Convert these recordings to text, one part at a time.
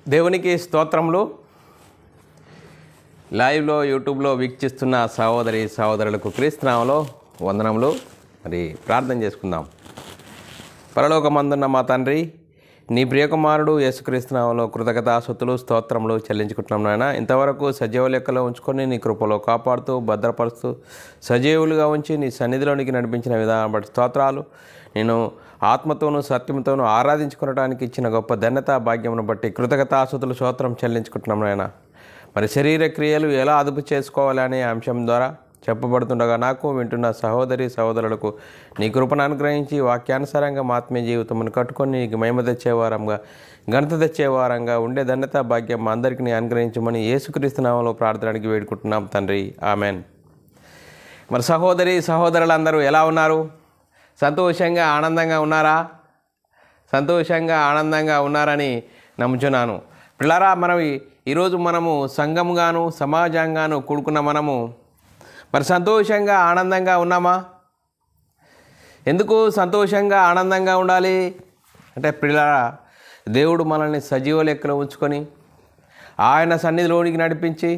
దేవునికి స్తోత్రములు. లైవ్లో యూట్యూబ్లో వీక్షిస్తున్న సహోదరి సహోదరులకు క్రీస్తునామములో వందనములు. మరి ప్రార్థన చేసుకుందాం. పరలోకమందున్న మా తండ్రి, నీ ప్రియకుమారుడు యేసుక్రీస్తునామములో కృతజ్ఞతాస్తుతులు స్తోత్రములు చెల్లించుకుంటున్నాం నాయన. ఇంతవరకు సజీవ లెక్కలో ఉంచుకొని నీ కృపలో కాపాడుతూ భద్రపరుస్తూ సజీవులుగా ఉంచి నీ సన్నిధిలోనికి నడిపించిన విధానం బట్టి స్తోత్రాలు. నేను ఆత్మతోనూ సత్యంతోనూ ఆరాధించుకోవడానికి ఇచ్చిన గొప్ప ధన్యత భాగ్యమును బట్టి కృతజ్ఞతాస్తుతులు స్తోత్రం చెల్లించుకుంటున్నాం నాయన. మరి శరీర క్రియలు ఎలా అదుపు చేసుకోవాలనే అంశం ద్వారా చెప్పబడుతుండగా నాకు వింటున్న సహోదరి సహోదరులకు నీ కృపను అనుగ్రహించి వాక్యానుసారంగా మా ఆత్మీయ జీవితమును కట్టుకొని నీకు మహిమ తెచ్చేవారంగా ఘనత తెచ్చేవారంగా ఉండే ధన్యత భాగ్యం మా అందరికీ నీ అనుగ్రహించమని యేసుక్రీస్తు నామములో ప్రార్థనకి వేడుకుంటున్నాం తండ్రి, ఆమెన్. మరి సహోదరి సహోదరులందరూ ఎలా ఉన్నారు? సంతోషంగా ఆనందంగా ఉన్నారా? సంతోషంగా ఆనందంగా ఉన్నారని నమ్ముచున్నాను. పిల్లరా, ఈరోజు మనము సంఘంగాను సమాజంగాను కూడుకున్న మనము మరి సంతోషంగా ఆనందంగా ఉన్నామా? ఎందుకు సంతోషంగా ఆనందంగా ఉండాలి అంటే, పిల్లరా, దేవుడు మనల్ని సజీవ లెక్కలో ఉంచుకొని ఆయన సన్నిధిలోనికి నడిపించి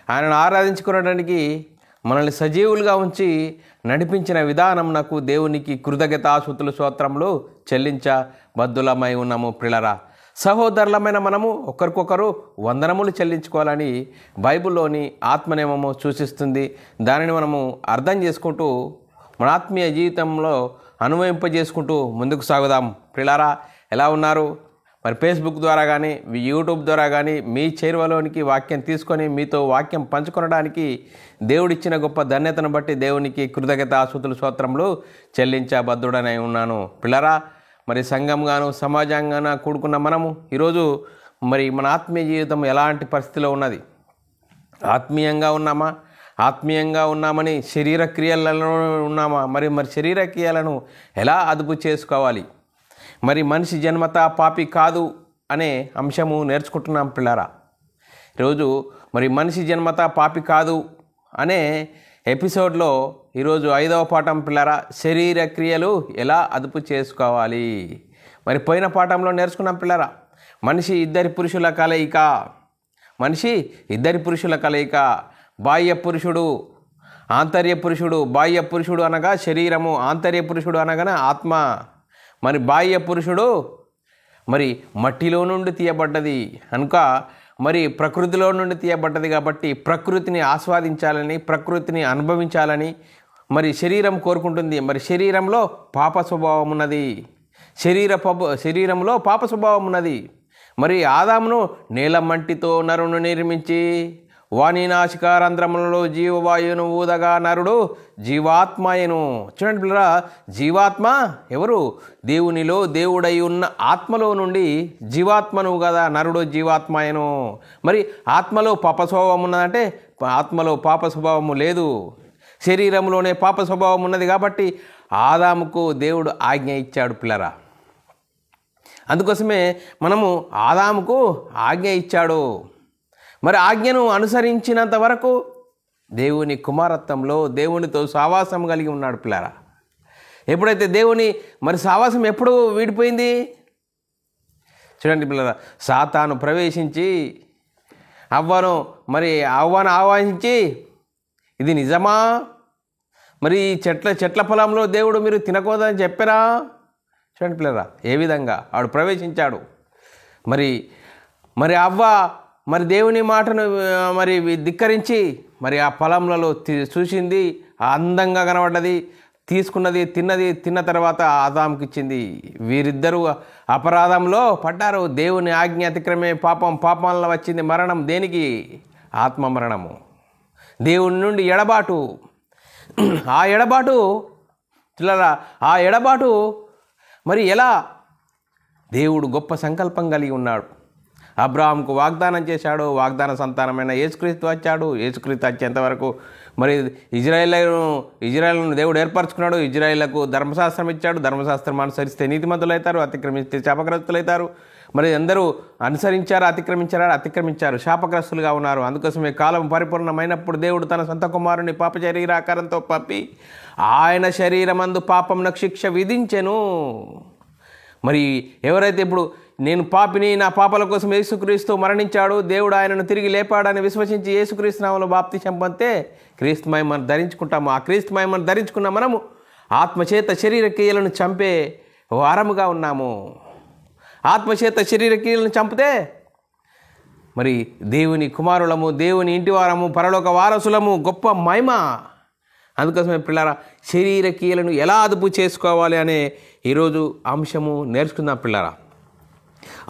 ఆయనను ఆరాధించుకోవడానికి మనల్ని సజీవులుగా ఉంచి నడిపించిన విధానం నాకు దేవునికి కృతజ్ఞతాస్తుతులు స్తోత్రములు చెల్లించబద్దులమై ఉన్నాము. పిల్లరా, సహోదరులమైన మనము ఒకరికొకరు వందనములు చెల్లించుకోవాలని బైబిల్లోని ఆత్మనియమము సూచిస్తుంది. దానిని మనము అర్థం చేసుకుంటూ మన ఆత్మీయ జీవితంలో అనుభవింపజేసుకుంటూ ముందుకు సాగుదాం. పిల్లరా, ఎలా ఉన్నారు? మరి ఫేస్బుక్ ద్వారా కానీ యూట్యూబ్ ద్వారా కానీ మీ చేరువలోనికి వాక్యం తీసుకొని మీతో వాక్యం పంచుకొనడానికి దేవుడిచ్చిన గొప్ప ధన్యతను బట్టి దేవునికి కృతజ్ఞతాస్తుతులు స్తోత్రములు చెల్లించబద్దుడనై ఉన్నాను. పిల్లరా, మరి సంఘంగాను సమాజంగాను కూడుకున్న మనము ఈరోజు మరి మన ఆత్మీయ జీవితం ఎలాంటి పరిస్థితిలో ఉన్నది? ఆత్మీయంగా ఉన్నామా? ఆత్మీయంగా ఉన్నామని శరీర క్రియలలో ఉన్నామా? మరి శరీర క్రియలను ఎలా అదుపు చేసుకోవాలి? మరి మనిషి జన్మత పాపి కాదు అనే అంశము నేర్చుకుంటున్నాం. పిల్లరా, ఈరోజు మరి మనిషి జన్మత పాపి కాదు అనే ఎపిసోడ్లో ఈరోజు 5వ పాఠం. పిల్లరా, శరీర క్రియలు ఎలా అదుపు చేసుకోవాలి? మరి పోయిన పాఠంలో నేర్చుకున్నాం. పిల్లరా, మనిషి ఇద్దరి పురుషుల కలయిక. బాహ్య పురుషుడు, ఆంతర్య పురుషుడు. బాహ్య పురుషుడు అనగా శరీరము, ఆంతర్య పురుషుడు అనగానే ఆత్మ. మరి బాహ్య పురుషుడు మరి మట్టిలో నుండి తీయబడ్డది కనుక మరి ప్రకృతిలో నుండి తీయబడ్డది కాబట్టి ప్రకృతిని ఆస్వాదించాలని, ప్రకృతిని అనుభవించాలని మరి శరీరం కోరుకుంటుంది. మరి శరీరంలో పాప స్వభావం ఉన్నది. శరీరంలో పాప స్వభావం ఉన్నది. మరి ఆదామును నేల మంటితో నరును నిర్మించి వాని నాసికారంధ్రములలో జీవవాయువును ఊదగా నరుడు జీవాత్మయను. చూడండి పిల్లరా, జీవాత్మ ఎవరు? దేవునిలో దేవుడై ఉన్న ఆత్మలో నుండి జీవాత్మను కదా నరుడు జీవాత్మయను. మరి ఆత్మలో పాప స్వభావం ఉన్నదంటే ఆత్మలో పాప స్వభావము లేదు, శరీరంలోనే పాప స్వభావం ఉన్నది. కాబట్టి ఆదాముకు దేవుడు ఆజ్ఞ ఇచ్చాడు. పిల్లరా, అందుకోసమే మనము ఆదాముకు ఆజ్ఞ ఇచ్చాడు. మరి ఆజ్ఞను అనుసరించినంత వరకు దేవుని కుమారత్వంలో దేవునితో సావాసం కలిగి ఉన్నాడు. పిల్లరా, ఎప్పుడైతే దేవుని మరి సావాసం ఎప్పుడు వీడిపోయింది? చూడండి పిల్లరా, సాతాను ప్రవేశించి అవ్వను ఆహ్వానించి, ఇది నిజమా? మరి చెట్ల పొలంలో దేవుడు మీరు తినకూడదని చెప్పారా? చూడండి పిల్లరా, ఏ విధంగా ఆడు ప్రవేశించాడు. మరి అవ్వ మరి దేవుని మాటను మరి ధిక్కరించి మరి ఆ పొలంలలో చూసింది, అందంగా కనబడ్డది, తీసుకున్నది, తిన్న తర్వాత ఆదాముకి ఇచ్చింది. వీరిద్దరూ అపరాధంలో పడ్డారు. దేవుని ఆజ్ఞ అతిక్రమే పాపంలో వచ్చింది మరణం. దేనికి? ఆత్మ మరణము, దేవుని నుండి ఎడబాటు. ఆ ఎడబాటు మరి ఎలా? దేవుడు గొప్ప సంకల్పం కలిగి ఉన్నాడు. అబ్రాహాముకు వాగ్దానం చేశాడు. వాగ్దాన సంతానమైన యేసుక్రీస్తు వచ్చాడు. యేసుక్రీస్తు వచ్చేంతవరకు మరి ఇజ్రాయేలును దేవుడు ఏర్పరచుకున్నాడు. ఇజ్రాయేళ్లకు ధర్మశాస్త్రం ఇచ్చాడు. ధర్మశాస్త్రం అనుసరిస్తే నీతిమంతులు అవుతారు, అతిక్రమిస్తే శాపగ్రస్తులు అవుతారు. మరి అందరూ అతిక్రమించారు, శాపగ్రస్తులుగా ఉన్నారు. అందుకోసమే కాలం పరిపూర్ణమైనప్పుడు దేవుడు తన సొంత కుమారుని పాప శరీరాకారంతో పంపి ఆయన శరీరమందు పాపమునకు శిక్ష విధించెను. మరి ఎవరైతే ఇప్పుడు నేను పాపిని, నా పాపాల కోసం యేసుక్రీస్తు మరణించాడు, దేవుడు ఆయనను తిరిగి లేపాడని విశ్వసించి యేసుక్రీస్తు నామములో బాప్తిసం పొందితే క్రీస్తు మహిమను ధరించుకుంటాము. ఆ క్రీస్తు మహిమను ధరించుకున్న మనము ఆత్మచేత శరీర క్రియలను చంపే వారముగా ఉన్నాము. ఆత్మచేత శరీర క్రియలను చంపితే మరి దేవుని కుమారులము, దేవుని ఇంటి వారము, పరలోక వారసులము, గొప్ప మహిమ. అందుకోసమే పిల్లరా, శరీర క్రియలను ఎలా అదుపు చేసుకోవాలి అనే ఈరోజు అంశము నేర్చుకుందాం పిల్లరా.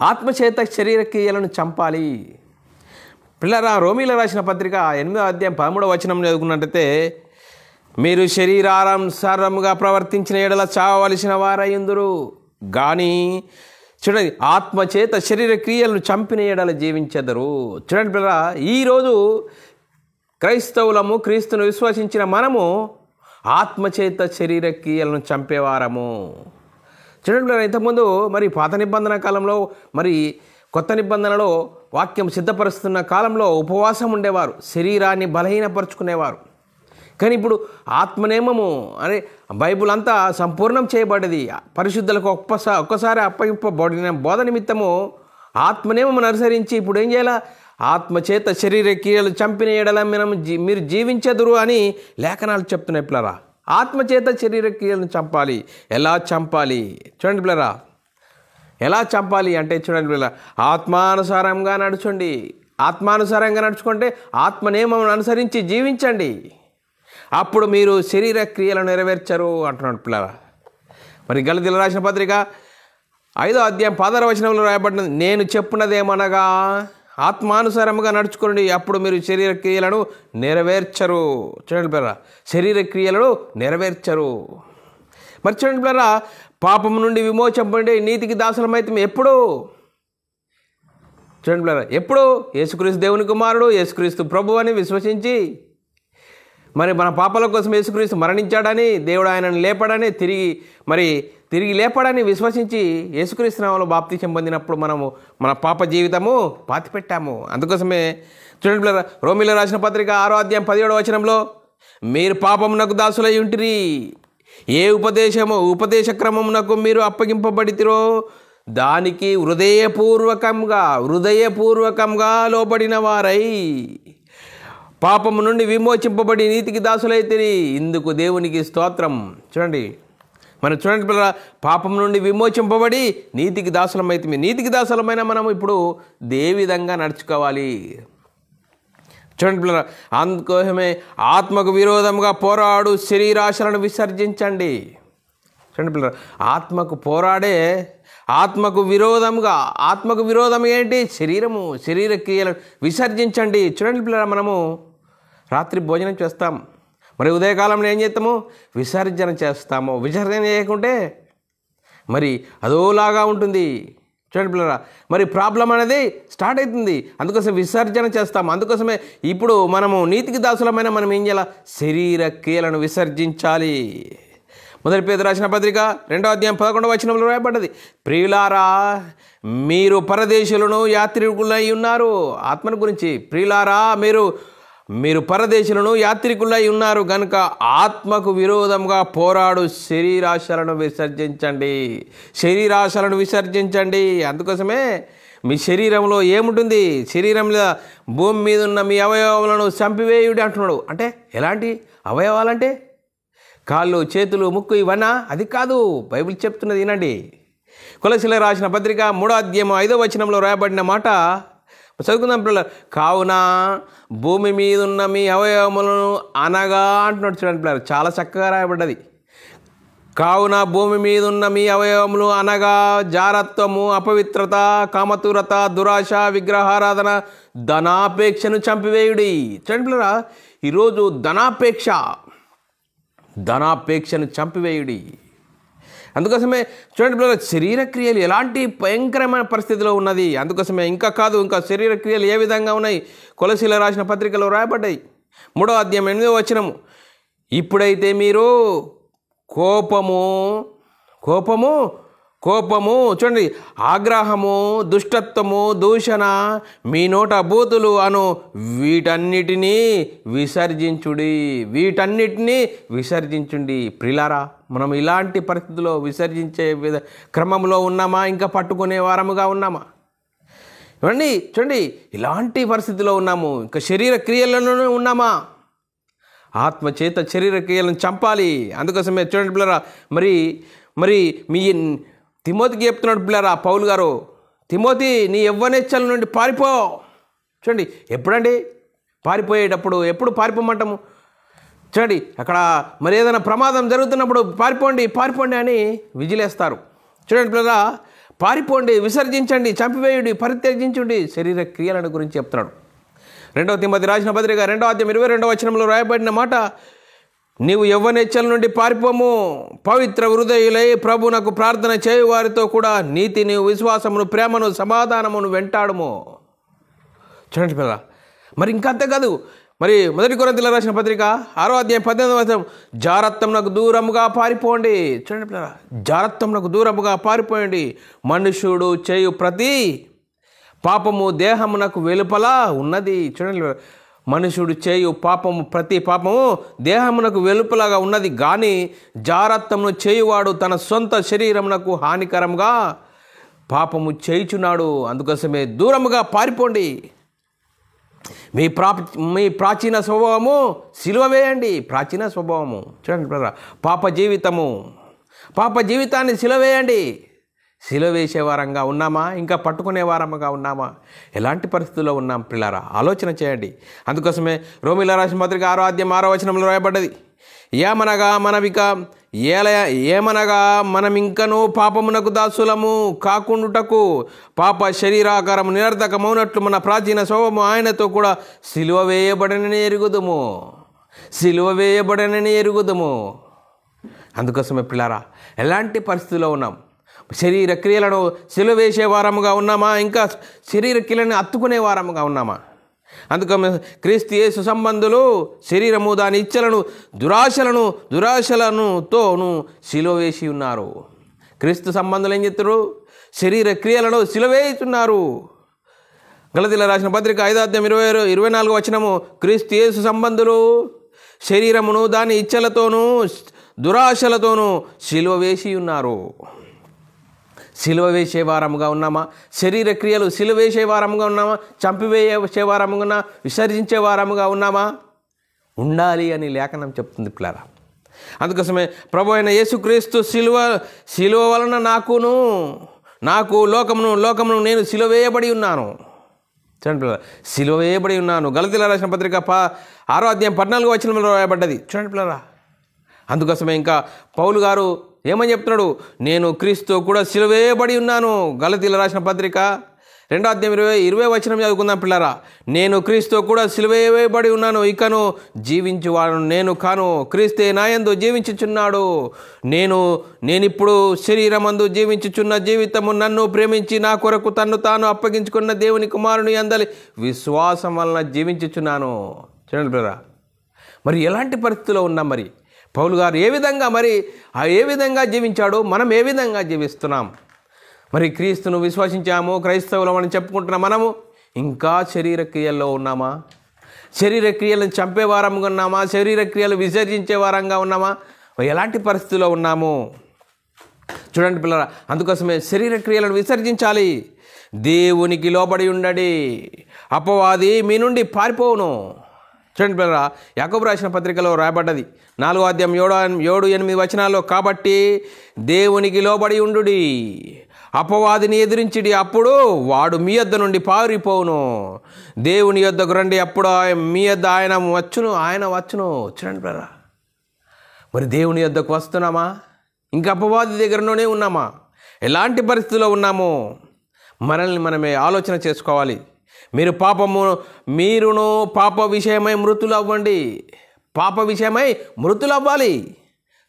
ఆత్మచేత శరీర క్రియలను చంపాలి. పిల్లరా, రోమీల రాసిన పత్రిక 8వ అధ్యాయం 13వ వచనం చదువుకున్నట్టయితే, మీరు శరీరానుసారముగా ప్రవర్తించిన ఎడల చావవలసిన వారయ్యుందురు కానీ చూడండి, ఆత్మచేత శరీర క్రియలను చంపిన ఎడల జీవించెదరు. చూడండి పిల్లరా, ఈరోజు క్రైస్తవులము, క్రీస్తును విశ్వసించిన మనము ఆత్మచేత శరీర క్రియలను చంపేవారము. చూడండి పిల్లరా, ఇంతకుముందు మరి పాత నిబంధన కాలంలో, మరి కొత్త నిబంధనలో వాక్యం సిద్ధపరుస్తున్న కాలంలో ఉపవాసం ఉండేవారు, శరీరాన్ని బలహీనపరుచుకునేవారు. కానీ ఇప్పుడు ఆత్మనేమము అనే బైబుల్ అంతా సంపూర్ణం చేయబడ్డది. పరిశుద్ధులకు ఒక్కసారి అప్పగింపబడిన బోధ నిమిత్తము ఆత్మనేమమును అనుసరించి ఇప్పుడు ఏం చేయాలా? ఆత్మచేత శరీర క్రియలు చంపిన ఎడల మీరు జీవించదురు అని లేఖనాలు చెప్తున్నాయి పిల్లరా. ఆత్మచేత శరీర క్రియలను చంపాలి. ఎలా చంపాలి చూడండి పిల్లరా. ఎలా చంపాలి అంటే చూడండి పిల్లరా, ఆత్మానుసారంగా నడుచండి. ఆత్మానుసారంగా నడుచుకుంటే ఆత్మనేమమును అనుసరించి జీవించండి, అప్పుడు మీరు శరీర క్రియలను నెరవేర్చరు అంటున్నాడు పిల్లరా. మరి గలతీయులకు రాసిన పత్రిక 5వ అధ్యాయం 16వ వచనంలో రాయబడినది, నేను చెప్పున్నదేమనగా ఆత్మానుసారముగా నడుచుకోండి, అప్పుడు మీరు శరీర క్రియలను నెరవేర్చరు. చూడండి పిల్లరా, శరీర క్రియలను నెరవేర్చరు. మరి చూడండి పిల్లరా, పాపం నుండి విమోచపడి నీతికి దాసులమైతే ఎప్పుడు? చూడండి పిల్లరా, ఎప్పుడు? యేసుక్రీస్తు దేవుని కుమారుడు, యేసుక్రీస్తు ప్రభు అని విశ్వసించి, మరి మన పాపాల కోసం యేసుక్రీస్తు మరణించాడని, దేవుడు ఆయనను లేపాడని, తిరిగి లేపాడని విశ్వసించి యేసుక్రీస్తు నామములో బాప్తిసం పొందినప్పుడు మనము మన పాప జీవితము పాతిపెట్టాము. అందుకోసమే చూడండి పిల్లరా, రోమీల రాసిన పత్రిక 6వ అధ్యాయం 17వ వచనంలో, మీరు పాపమునకు దాసులై ఉంటిరి, ఏ ఉపదేశ క్రమమునకు మీరు అప్పగింపబడితిరో దానికి హృదయపూర్వకంగా లోబడిన వారై పాపము నుండి విమోచింపబడి నీతికి దాసులైతిరి, ఇందుకు దేవునికి స్తోత్రం. చూడండి పిల్లరా, పాపం నుండి విమోచింపబడి నీతికి దాసులమైతే, నీతికి దాసులమైన మనము ఇప్పుడు ఏ విధంగా నడుచుకోవాలి చూడండి పిల్లరా. అందుకోసమే ఆత్మకు విరోధంగా పోరాడు శరీరాశలను విసర్జించండి. చూడండి పిల్లరా, ఆత్మకు విరోధం ఏంటి? శరీర క్రియలను విసర్జించండి. చూడండి పిల్లరా, మనము రాత్రి భోజనం చేస్తాం, మరి ఉదయకాలంలో ఏం చేస్తాము? విసర్జన చేస్తాము. విసర్జన చేయకుంటే మరి అదోలాగా ఉంటుంది. చూడండి పిల్లరా, మరి ప్రాబ్లం అనేది స్టార్ట్ అవుతుంది. అందుకోసం విసర్జన చేస్తాము. అందుకోసమే ఇప్పుడు మనము నీతికి దాసులమైన మనం ఏం చేయాలి? శరీర క్రియలను విసర్జించాలి. మొదటి పేతురు రాసిన పత్రిక 2వ అధ్యాయం 11వ వచనంలో రాయబడ్డది, ప్రియులారా మీరు పరదేశులను యాత్రికులై ఉన్నారు. ఆత్మను గురించి, ప్రియులారా మీరు పరదేశులను యాత్రికులై ఉన్నారు గనుక ఆత్మకు విరోధంగా పోరాడు శరీరాశలను విసర్జించండి. అందుకోసమే మీ శరీరంలో ఏముంటుంది? శరీరంలో భూమి మీద ఉన్న మీ అవయవాలను చంపివేయుడి అంటున్నాడు. అంటే ఎలాంటి అవయవాలంటే కాళ్ళు, చేతులు, ముక్కు ఇవన్నా? అది కాదు, బైబిల్ చెప్తున్నది వినండి. కొలసీలకు రాసిన పత్రిక 3వ అధ్యాయం 5వ వచనంలో రాయబడిన మాట చదువుకుందాం పిల్లలు. కావున భూమి మీద ఉన్న మీ అవయవములను అనగా అంటున్నాడు. చూడండి పిల్లలు, చాలా చక్కగా రాయబడ్డది. కావున భూమి మీద ఉన్న మీ అవయవములు అనగా జారత్వము, అపవిత్రత, కామతురత, దురాశ, విగ్రహారాధన, ధనాపేక్షను చంపివేయుడి. చూడండి పిల్లరా, ఈరోజు ధనాపేక్షను చంపివేయుడి. అందుకోసమే చూడండి పిల్లలు, శరీర క్రియలు ఎలాంటి భయంకరమైన పరిస్థితిలో ఉన్నది. అందుకోసమే ఇంకా శరీర క్రియలు ఏ విధంగా ఉన్నాయి? కొలసీలకు రాసిన పత్రికలో రాయబడ్డాయి. 3వ అధ్యాయం 8వ వచనము, ఇప్పుడైతే మీరు కోపము కోపము, చూడండి, ఆగ్రహము, దుష్టత్వము, దూషణ, మీ నోట బూతులు అను వీటన్నిటినీ విసర్జించుడి. ప్రిలారా, మనం ఇలాంటి పరిస్థితుల్లో విసర్జించే క్రమంలో ఉన్నామా? ఇంకా పట్టుకునే వారముగా ఉన్నామా? ఇవ్వండి, చూడండి, ఇలాంటి పరిస్థితిలో ఉన్నాము. ఇంకా శరీర క్రియలలోనే ఉన్నామా? ఆత్మ చేత శరీర క్రియలను చంపాలి. అందుకోసమే చూడండి పిల్లరా, మరి మీ తిమోతికి చెప్తున్నాడు పిల్లరా పౌలు గారు, తిమోతి, నీ యవ్వనేచ్ఛల నుండి పారిపో. చూడండి, ఎప్పుడండి పారిపోయేటప్పుడు? ఎప్పుడు పారిపోమంటాము? చూడండి, అక్కడ మరి ఏదైనా ప్రమాదం జరుగుతున్నప్పుడు పారిపోండి అని విజిలేస్తారు. చూడండి పిల్లరా, పారిపోండి, విసర్జించండి, చంపివేయుడి, పరిత్యజించుడి శరీర క్రియలను గురించి చెప్తున్నాడు. 2 తిమోతి రాసిన పత్రిక 2వ అధ్యాయం 22వ వచనంలో రాయబడిన మాట, నీవు యవ్వనేచ్ఛల నుండి పారిపోము, పవిత్ర హృదయులై ప్రభునకు ప్రార్థన చేయు వారితో కూడా నీతిని, విశ్వాసమును, ప్రేమను, సమాధానమును వెంటాడుము. చూడండి పిల్లరా, మరి ఇంకా అంతేకాదు, మరి 1 కొరింథీయులకు రాసిన పత్రిక 6వ అధ్యాయం 18వ వచనం, జారత్వమునకు దూరముగా పారిపోండి. చూడండి పిల్లరా, జారత్వమునకు దూరముగా పారిపోయండి. మనుష్యుడు చేయు ప్రతి పాపము దేహమునకు వెలుపల ఉన్నది. చూడండి, మనుషుడు చేయు ప్రతి పాపము దేహమునకు వెలుపలగా ఉన్నది, కానీ జారత్వమును చేయువాడు తన సొంత శరీరమునకు హానికరంగా పాపము చేయుచున్నాడు. అందుకోసమే దూరముగా పారిపోండి. మీ ప్రాచీన స్వభావము సిలువ వేయండి. ప్రాచీన స్వభావము, చూడండి బ్రదర్, పాప జీవితాన్ని సిలువ వేయండి. సిలువ వేసే వారంగా ఉన్నామా? ఇంకా పట్టుకునే వారముగా ఉన్నామా? ఎలాంటి పరిస్థితుల్లో ఉన్నాం పిల్లారా? ఆలోచన చేయండి. అందుకోసమే రోమీయులకు రాసిన పత్రిక 6వ అధ్యాయం 6వ వచనంలో రాయబడ్డది, ఏమనగా మనమింకను పాపమునకు దాసులము కాకుండుటకు పాప శరీరాకారము నిరర్ధకమౌనట్లు మన ప్రాచీన స్వభావము ఆయనతో కూడా సిలువ వేయబడనని ఎరుగుదుము. అందుకోసమే పిల్లారా, ఎలాంటి పరిస్థితుల్లో ఉన్నాం? శరీర క్రియలను సిలువ వేసే వారముగా ఉన్నామా? ఇంకా శరీర క్రియలను అత్తుకునే వారముగా ఉన్నామా? అందుకని క్రీస్తు యేసు సంబంధులు శరీరము దాని ఇచ్చలను దురాశలతోనూ సిలువ వేసి ఉన్నారు. క్రీస్తు సంబంధులు ఏం చెప్తారు? శరీర క్రియలను సిలువ వేస్తున్నారు. గలతీయులకు రాసిన పత్రిక 5వ అధ్యాయం 24వ వచనము, క్రీస్తు యేసు సంబంధులు శరీరమును దాని ఇచ్చలతోనూ దురాశలతోనూ సిలువ వేసి ఉన్నారు. సిలువ వేసే వారముగా ఉన్నామా? శరీర క్రియలు సిలువ వేసే వారముగా ఉన్నామా? చంపివేసే వారముగా ఉన్నా? విసర్జించే వారముగా ఉన్నామా? ఉండాలి అని లేఖనం చెప్తుంది పిల్లరా. అందుకోసమే ప్రభు అయిన యేసుక్రీస్తు సిలువ వలన నాకు లోకమును నేను సిలువ వేయబడి ఉన్నాను. చూడండి పిల్లరా, సిలువ వేయబడి ఉన్నాను. గలతీయులకు రాసిన పత్రిక 6వ అధ్యాయం 14వ వచనంలో రాయబడ్డది. చూడండి పిల్లరా, అందుకోసమే ఇంకా పౌలు గారు ఏమని చెప్తున్నాడు? నేను క్రీస్తు కూడా సిలువ వేయబడి ఉన్నాను. గలతీయులకు రాసిన పత్రిక 2వ అధ్యాయం 20వ వచనం చదువుకుందాం పిల్లరా. నేను క్రీస్తు కూడా సిలువ వేయబడి ఉన్నాను, ఇకను జీవించువాడు నేను కాను, క్రీస్తే నాయందు జీవించుచున్నాడు. నేనిప్పుడు శరీరమందు జీవించుచున్న జీవితము నన్ను ప్రేమించి నా కొరకు తన్ను తాను అప్పగించుకున్న దేవుని కుమారుని అందలి విశ్వాసం వలన జీవించుచున్నాను. చూడండి పిల్లరా, మరి ఎలాంటి పరిస్థితిలో ఉన్నాం? మరి పౌలు గారు ఏ విధంగా జీవించాడు? మనం ఏ విధంగా జీవిస్తున్నాం? మరి క్రీస్తును విశ్వసించాము, క్రైస్తవులమని చెప్పుకుంటున్న మనము ఇంకా శరీర క్రియల్లో ఉన్నామా? శరీర క్రియలను చంపే వారంగా ఉన్నామా? శరీర క్రియలు విసర్జించే వారంగా ఉన్నామా? ఎలాంటి పరిస్థితుల్లో ఉన్నాము? చూడండి పిల్లరా, అందుకోసమే శరీర క్రియలను విసర్జించాలి. దేవునికి లోబడి ఉండడి, అపవాది మీ నుండి పారిపోవును. చూడండి పిల్లరా, యాకోబు రాసిన పత్రికలో రాయబడ్డది 4వ అధ్యాయం 7-8 వచనాల్లో, కాబట్టి దేవునికి లోబడి ఉండుడి, అపవాదిని ఎదిరించిడి, అప్పుడు వాడు మీ యొద్ద నుండి పారిపోవును. దేవుని యొద్దకు రండి, అప్పుడు మీ యొద్ద ఆయన వచ్చును. చూడండి పిల్లరా, మరి దేవుని యొద్దకు వస్తున్నామా? ఇంకా అపవాది దగ్గరలోనే ఉన్నామా? ఎలాంటి పరిస్థితుల్లో ఉన్నామో మనల్ని మనమే ఆలోచన చేసుకోవాలి. మీరును పాప విషయమై మృతులు అవ్వండి. పాప విషయమై మృతులు అవ్వాలి.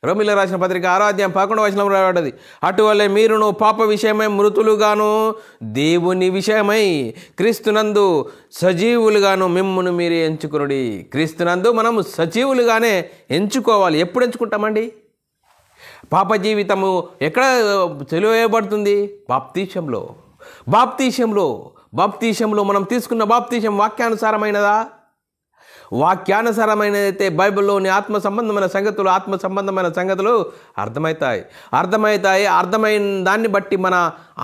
రోమీయులకు రాసిన పత్రిక 6వ అధ్యాయం 11వ వచనం రాయబడ్డది, అటువల్లే మీరును పాప విషయమై మృతులుగాను దేవుని విషయమై క్రీస్తునందు సజీవులుగాను మిమ్మును మీరే ఎంచుకునుడి. క్రీస్తునందు మనము సజీవులుగానే ఎంచుకోవాలి. ఎప్పుడు ఎంచుకుంటామండి? పాప జీవితము ఎక్కడ తెలియబడుతుంది? బాప్తీసంలో మనం తీసుకున్న బాప్తీసం వాక్యానుసారమైనదా? వాక్యానుసారమైనదైతే బైబిల్లోని ఆత్మ సంబంధమైన సంగతులు అర్థమైన దాన్ని బట్టి మన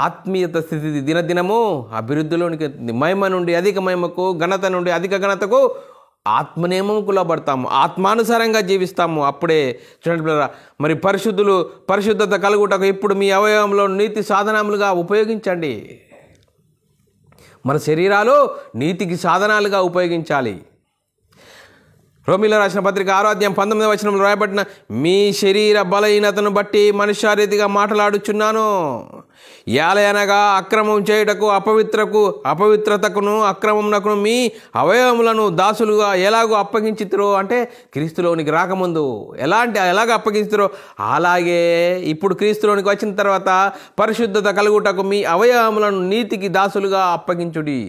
ఆత్మీయత స్థితి దినదినము అభివృద్ధిలోనికి, మహిమ నుండి అధిక మహిమకు, ఘనత నుండి అధిక ఘనతకు ఆత్మనియమంకు లోబడతాము, ఆత్మానుసారంగా జీవిస్తాము. అప్పుడే చూడండి మరి పరిశుద్ధత కలుగుటకు ఇప్పుడు మీ అవయవంలో నీతి సాధనములుగా ఉపయోగించండి. మన శరీరాలు నీతికి సాధనాలుగా ఉపయోగించాలి. రోమీయులకు రాసిన పత్రిక 6వ అధ్యాయం 19వ వచనంలో రాయబడిన మీ శరీర బలహీనతను బట్టి మనుష్యరీతిగా మాట్లాడుచున్నాను. యాలయనగా అక్రమం చేయుటకు అపవిత్రతకును అక్రమమునకును మీ అవయవములను దాసులుగా ఎలాగో అప్పగించితురో, అంటే క్రీస్తులోనికి రాకముందు ఎలాగ అప్పగించుతారో అలాగే ఇప్పుడు క్రీస్తులోనికి వచ్చిన తర్వాత పరిశుద్ధత కలుగుటకు మీ అవయవములను నీతికి దాసులుగా అప్పగించుడి.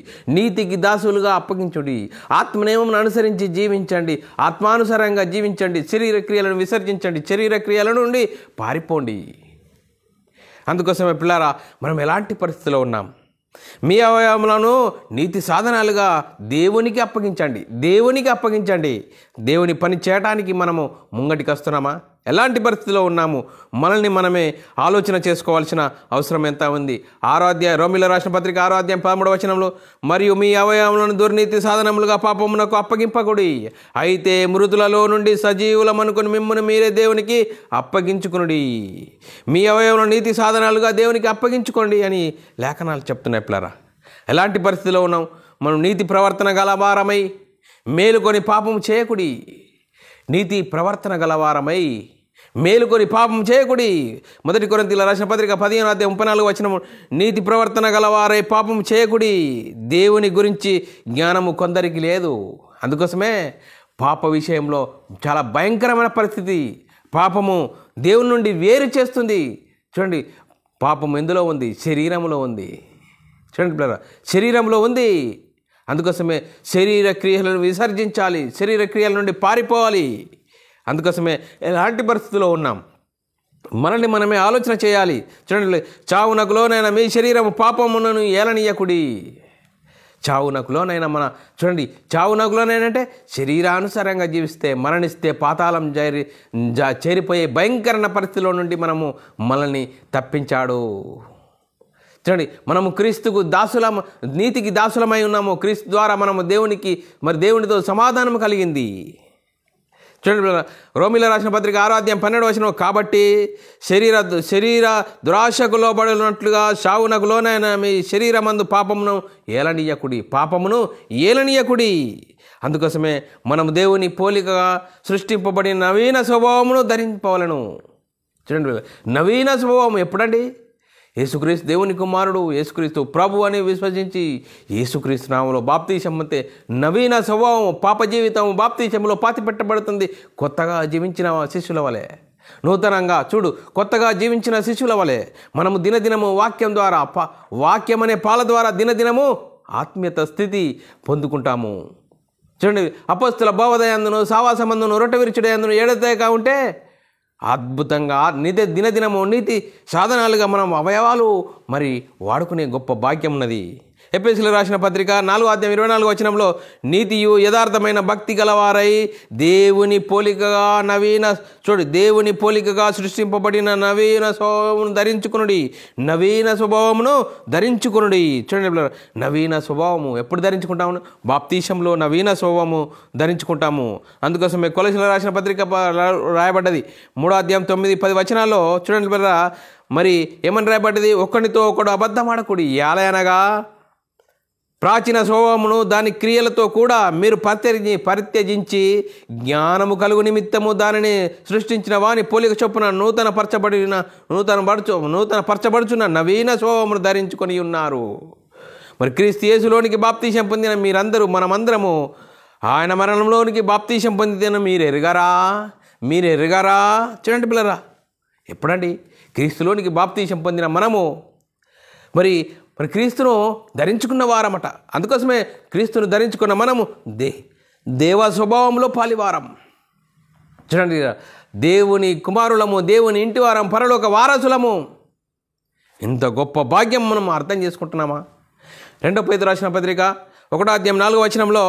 ఆత్మనియమమును అనుసరించి జీవించండి, ఆత్మానుసారంగా జీవించండి, శరీర క్రియలను విసర్జించండి, శరీర క్రియల నుండి పారిపోండి. అందుకోసమే పిల్లారా, మనం ఎలాంటి పరిస్థితిలో ఉన్నాం? మీ అవయవములను నీతి సాధనాలుగా దేవునికి అప్పగించండి. దేవుని పని చేయడానికి మనము ముంగటికి వస్తున్నామా? ఎలాంటి పరిస్థితిలో ఉన్నాము? మనల్ని మనమే ఆలోచన చేసుకోవాల్సిన అవసరం ఎంత ఉంది? రోమీయులకు రాసిన పత్రిక 6వ అధ్యాయం 13వ వచనంలో మరియు మీ అవయవములను దుర్నీతి సాధనములుగా పాపమునకు అప్పగింపకుడి, అయితే మృతులలో నుండి సజీవులమనుకుని మిమ్మల్ని మీరే దేవునికి అప్పగించుకునుడి. మీ అవయవములను నీతి సాధనాలుగా దేవునికి అప్పగించుకోండి అని లేఖనాలు చెప్తున్నాయి పిల్లరా. ఎలాంటి పరిస్థితిలో ఉన్నాం? మనం నీతి ప్రవర్తన గలవారమై మేలుకొని పాపం చేయకుడి. నీతి ప్రవర్తన గలవారమై మేలుకొని పాపం చేయకుడి. 1 కొరింథీయులకు రాసిన పత్రిక 15వ అధ్యాయం 34వ వచనం నీతి ప్రవర్తన గలవారై పాపం చేయకుడి. దేవుని గురించి జ్ఞానము కొందరికి లేదు. అందుకోసమే పాప విషయంలో చాలా భయంకరమైన పరిస్థితి. పాపము దేవుని నుండి వేరు చేస్తుంది. చూడండి, పాపం ఎందులో ఉంది? శరీరంలో ఉంది. చూడండి పిల్లరా, శరీరంలో ఉంది. అందుకోసమే శరీర క్రియలను విసర్జించాలి, శరీర క్రియల నుండి పారిపోవాలి. అందుకోసమే ఎలాంటి పరిస్థితుల్లో ఉన్నాం మనల్ని మనమే ఆలోచన చేయాలి. చూడండి, చావునకు లోనైనా మీ శరీరము పాపమునను ఏలనీయకుడి. చావునకు లోనైనంటే శరీరానుసారంగా జీవిస్తే మరణిస్తే పాతాళం చేరిపోయే భయంకరమైన పరిస్థితిలో నుండి మనల్ని తప్పించాడు. చూడండి, మనము క్రీస్తుకు నీతికి దాసులమై ఉన్నాము. క్రీస్తు ద్వారా మనము దేవునితో సమాధానం కలిగింది. చూడండి, రోమీయులకు రాసిన పత్రిక 6వ అధ్యాయం 12వ వచనం కాబట్టి శరీర దురాశకు లోబడినట్లుగా చావునకు లోనైన మీ శరీరమందు పాపమును ఏలనీయకుడి. అందుకోసమే మనము దేవుని పోలికగా సృష్టింపబడిన నవీన స్వభావమును ధరింపవలను. చూడండి, నవీన స్వభావం ఎప్పుడండి? యేసుక్రీస్తు దేవుని కుమారుడు, యేసుక్రీస్తు ప్రభు అని విశ్వసించి యేసుక్రీస్తు నామములో బాప్తీసం పొందితే నవీన స్వభావం, పాప జీవితం బాప్తీసంలో పాతిపెట్టబడుతుంది. కొత్తగా జీవించిన శిష్యుల వలె, కొత్తగా జీవించిన శిష్యుల వలె మనము దినదినము వాక్యం అనే పాల ద్వారా దినదినము ఆత్మీయత స్థితి పొందుకుంటాము. చూడండి, అపొస్తలుల బోధయందును సావాసమందును రొట్టె విరుచుటయందును ఏడతేగా ఉంటే అద్భుతంగా దినదినము నీతి సాధనాలుగా మనం అవయవాలు వాడుకునే గొప్ప భాగ్యం ఉన్నది. ఎఫెసీయులకు రాసిన పత్రిక 4వ అధ్యాయం 24వ వచనంలో నీతియు యథార్థమైన భక్తి గలవారై దేవుని పోలికగా సృష్టింపబడిన నవీన స్వభావమును ధరించుకునుడి. చూడండి, నవీన స్వభావము ఎప్పుడు ధరించుకుంటాము? బాప్తీసంలో నవీన స్వభావము ధరించుకుంటాము. అందుకోసమే కొలస్సీయులకు రాసిన పత్రిక రాయబడ్డది 3వ అధ్యాయం 9-10 వచనాల్లో. చూడండి ఏమని రాయబడ్డది? ఒకనితో ఒకడు అబద్ధమాడకుడి, యాలయనగా ప్రాచీన స్వభావమును దాని క్రియలతో కూడా మీరు పరిత్యజించి జ్ఞానము కలుగు నిమిత్తము దానిని సృష్టించిన వాని పోలిక చొప్పున నూతన పరచబడుచున్న నవీన స్వభావమును ధరించుకొని ఉన్నారు. క్రీస్తు యేసులోనికి బాప్తీసం పొందిన మనమందరము ఆయన మరణంలోనికి బాప్తీసం పొందిన మీరు ఎరుగారా? చూడండి పిల్లరా, ఎప్పుడండి? క్రీస్తులోనికి బాప్తీసం పొందిన మనము క్రీస్తును ధరించుకున్న వారమట. అందుకోసమే క్రీస్తును ధరించుకున్న మనము దేవ స్వభావంలో పాలివారం. చూడండి, దేవుని కుమారులము, దేవుని ఇంటి వారం, పరలోక వారసులము. ఇంత గొప్ప భాగ్యం మనం అర్థం చేసుకుంటున్నామా? 2 పేతురు రాసిన పత్రిక 1:4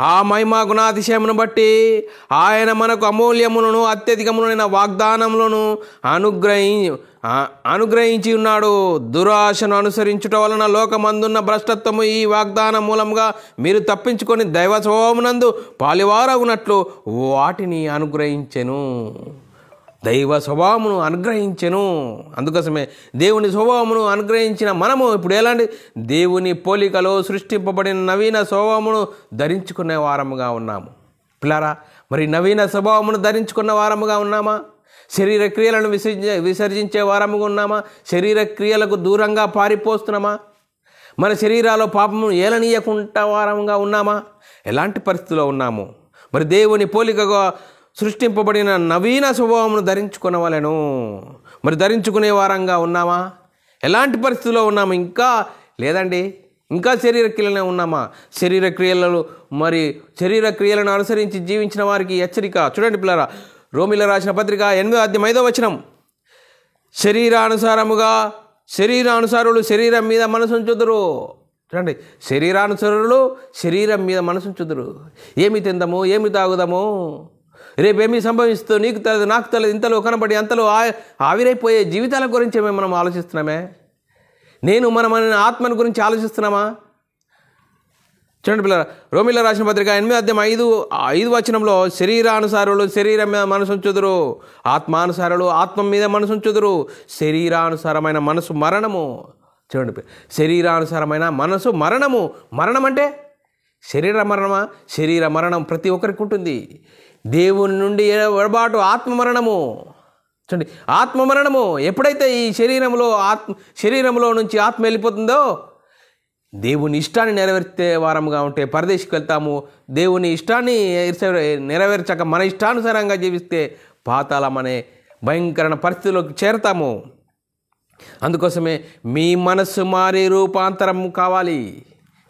ఆ మహిమ గుణాతిశయమును బట్టి ఆయన మనకు అమూల్యములను అత్యధికములైన వాగ్దానములను అనుగ్రహించి ఉన్నాడు. దురాశను అనుసరించుట వలన లోకమందున్న భ్రష్టత్వము ఈ వాగ్దానం మూలంగా మీరు తప్పించుకొని దైవ స్వభావమునందు పాలివారగునట్లు వాటిని అనుగ్రహించెను. దైవ స్వభావమును అనుగ్రహించెను. అందుకోసమే దేవుని స్వభావమును అనుగ్రహించిన మనము ఇప్పుడు ఎలాంటి దేవుని పోలికలో సృష్టింపబడిన నవీన స్వభావమును ధరించుకునే వారముగా ఉన్నాము. పిల్లారా, మరి నవీన స్వభావమును ధరించుకున్న వారముగా ఉన్నామా? శరీర క్రియలను విసర్జించే వారముగా ఉన్నామా? శరీర క్రియలకు దూరంగా పారిపోతున్నామా? మన శరీరాల్లో పాపము ఏలనీయకుండా వారముగా ఉన్నామా? ఎలాంటి పరిస్థితిలో ఉన్నాము? మరి దేవుని పోలికగా సృష్టింపబడిన నవీన స్వభావమును ధరించుకునవలెను. మరి ధరించుకునే వారంగా ఉన్నామా? ఎలాంటి పరిస్థితుల్లో ఉన్నాము? ఇంకా లేదండి, ఇంకా శరీర క్రియలనే ఉన్నామా? శరీర క్రియలను అనుసరించి జీవించిన వారికి హెచ్చరిక. చూడండి పిల్లరా, రోమిల రాసిన పత్రిక 8:5 శరీరానుసారులు శరీరం మీద మనసుంచుదురు. చూడండి, శరీరానుసారులు శరీరం మీద మనసుంచుదురు. ఏమి తిందాము, ఏమి తాగుదాము, రేపేమీ సంభవిస్తూ నీకు తెలియదు, నాకు తెలియదు, ఇంతలో కనబడి అంతలో ఆవిరైపోయే జీవితాల గురించి మనం ఆలోచిస్తున్నామే? మన ఆత్మని గురించి ఆలోచిస్తున్నామా? చూడండి పిల్లల, రోమిల రాసిన పత్రిక 8:5 శరీరానుసారులు శరీరం మీద మనసుంచుదురు, ఆత్మానుసారులు ఆత్మ మీద మనసుంచుదురు. శరీరానుసారమైన మనసు మరణము. చూడండి, శరీరానుసారమైన మనసు మరణము. మరణం అంటే శరీర మరణమా? శరీర మరణం ప్రతి ఒక్కరికి ఉంటుంది. దేవుని నుండి ఎడబాటు ఆత్మ మరణము. చూడండి, ఆత్మ మరణము. ఎప్పుడైతే ఈ శరీరంలో నుంచి ఆత్మ వెళ్ళిపోతుందో, దేవుని ఇష్టాన్ని నెరవేర్చే వారముగా ఉంటే పరదేశికి వెళ్తాము. దేవుని ఇష్టాన్ని నెరవేర్చక మన ఇష్టానుసారంగా జీవిస్తే పాతాళం అనే భయంకరమైన పరిస్థితిలోకి చేరతాము. అందుకోసమే మీ మనస్సు మారి రూపాంతరం కావాలి.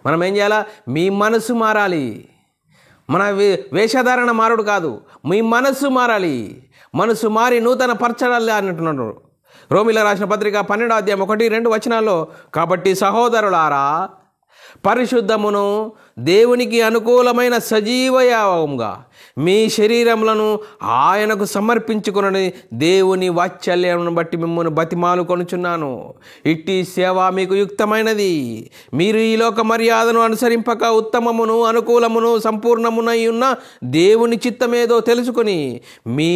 మనం ఏం చేయాలా? మీ మనస్సు మారాలి. మన వేషధారణ మారుడు కాదు, మీ మనస్సు మారాలి. మనస్సు మారి నూతన పరచడాలి అంటున్నాడు. రోమిల రాసిన పత్రిక 12:1-2 కాబట్టి సహోదరులారా, పరిశుద్ధమును దేవునికి అనుకూలమైన సజీవయాగముగా మీ శరీరములను ఆయనకు సమర్పించుకుని దేవుని వాత్సల్యమును బట్టి మిమ్మల్ని బతిమాలు కొనుచున్నాను. ఇట్టి సేవ మీకు యుక్తమైనది. మీరు ఈ లోక మర్యాదను అనుసరింపక ఉత్తమమును అనుకూలమును సంపూర్ణమునై ఉన్న దేవుని చిత్తమేదో తెలుసుకుని మీ